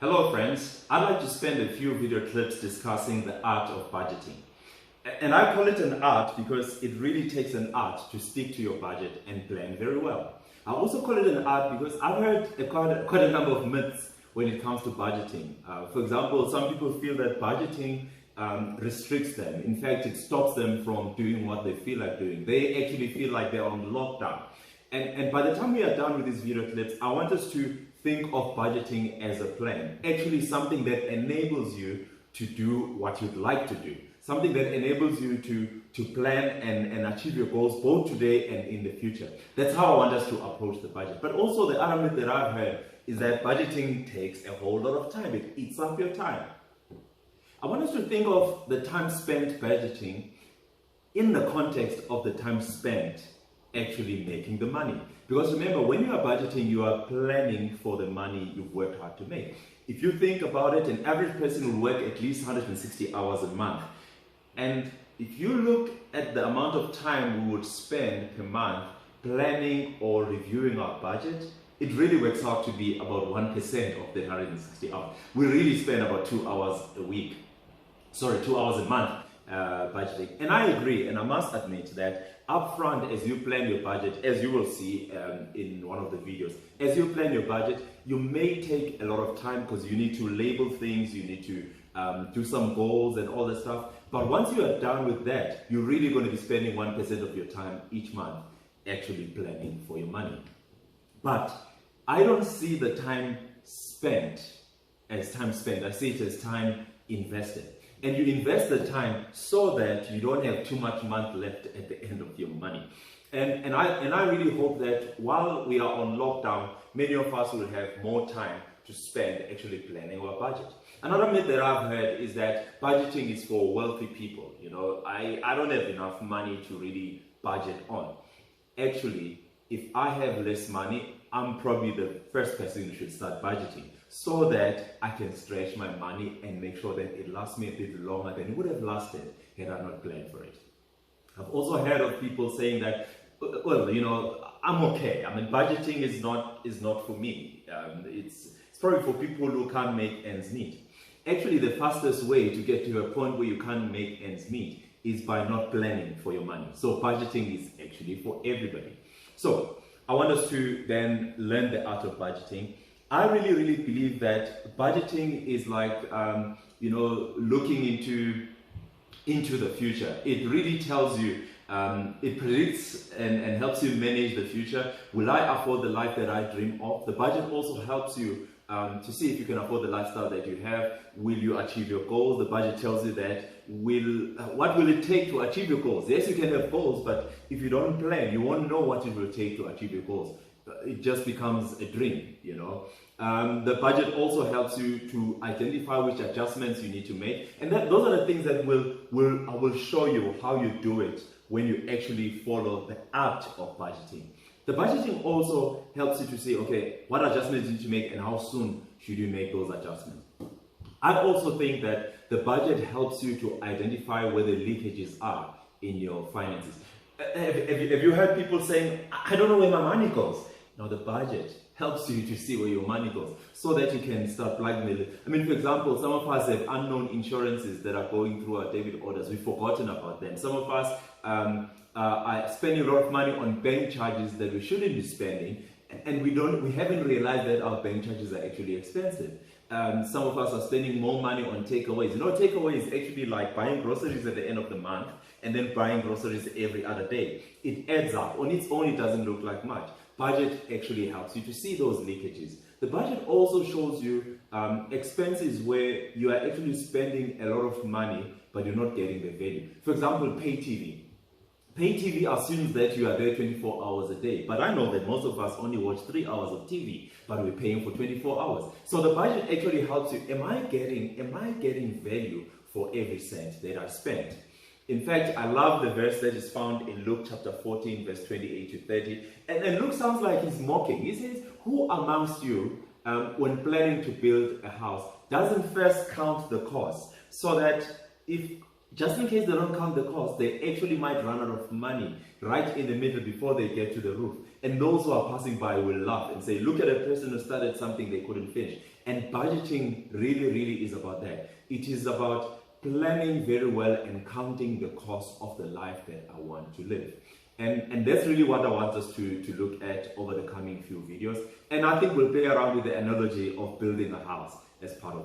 Hello friends, I'd like to spend a few video clips discussing the art of budgeting. And I call it an art because it really takes an art to stick to your budget and plan very well. I also call it an art because I've heard quite a number of myths when it comes to budgeting. For example, some people feel that budgeting restricts them. In fact, it stops them from doing what they feel like doing. They actually feel like they're on lockdown. And by the time we are done with these video clips, I want us to think of budgeting as a plan. Actually something that enables you to do what you'd like to do. Something that enables you to plan and achieve your goals both today and in the future. That's how I want us to approach the budget. But also the other myth that I've heard is that budgeting takes a whole lot of time. It eats up your time. I want us to think of the time spent budgeting in the context of the time spent actually making the money. Because remember, when you are budgeting, you are planning for the money you've worked hard to make. If you think about it, an average person will work at least 160 hours a month. And if you look at the amount of time we would spend per month planning or reviewing our budget, it really works out to be about 1% of the 160 hours. We really spend about 2 hours a week. 2 hours a month budgeting. And I agree, and I must admit that upfront, as you plan your budget, as you will see in one of the videos, as you plan your budget, you may take a lot of time because you need to label things, you need to do some goals and all that stuff. But once you are done with that, you're really going to be spending 1% of your time each month actually planning for your money. But I don't see the time spent as time spent. I see it as time invested. And you invest the time so that you don't have too much month left at the end of your money. And I really hope that while we are on lockdown, many of us will have more time to spend actually planning our budget. Another myth that I've heard is that budgeting is for wealthy people. You know, I don't have enough money to really budget on. Actually, if I have less money, I'm probably the first person who should start budgeting so that I can stretch my money and make sure that it lasts me a bit longer than it would have lasted had I not planned for it. I've also heard of people saying that, well, you know, I'm okay. I mean, budgeting is not for me. It's probably for people who can't make ends meet. Actually, the fastest way to get to a point where you can't make ends meet is by not planning for your money. So budgeting is actually for everybody. So I want us to then learn the art of budgeting. I really believe that budgeting is like, you know, looking into the future. It really tells you, it predicts and helps you manage the future. Will I afford the life that I dream of? The budget also helps you to see if you can afford the lifestyle that you have. Will you achieve your goals? The budget tells you that what will it take to achieve your goals? Yes, you can have goals, but if you don't plan, you won't know what it will take to achieve your goals. It just becomes a dream, you know. The budget also helps you to identify which adjustments you need to make, and those are the things that I will show you how you do it when you actually follow the art of budgeting. The budgeting also helps you to say, okay, what adjustments you need to make and how soon should you make those adjustments. I also think that the budget helps you to identify where the leakages are in your finances. Have you heard people saying, I don't know where my money goes? Now the budget helps you to see where your money goes so that you can start blackmailing. I mean, for example, some of us have unknown insurances that are going through our debit orders. We've forgotten about them. Some of us are spending a lot of money on bank charges that we shouldn't be spending, and we haven't realized that our bank charges are actually expensive. Some of us are spending more money on takeaways. You know, takeaway is actually like buying groceries at the end of the month and then buying groceries every other day. It adds up. On its own, it doesn't look like much. Budget actually helps you to see those leakages. The budget also shows you expenses where you are actually spending a lot of money, but you're not getting the value. For example, pay TV. Pay TV assumes that you are there 24 hours a day, but I know that most of us only watch 3 hours of TV, but we're paying for 24 hours. So the budget actually helps you. Am I getting value for every cent that I spent? In fact, I love the verse that is found in Luke chapter 14, verse 28 to 30. And Luke sounds like he's mocking. He says, who amongst you, when planning to build a house, doesn't first count the cost, so that if, just in case they don't count the cost, they actually might run out of money right in the middle before they get to the roof. And those who are passing by will laugh and say, look at a person who started something they couldn't finish. And budgeting really is about that. It is about planning very well and counting the cost of the life that I want to live. And that's really what I want us to look at over the coming few videos. And I think we'll play around with the analogy of building a house as part of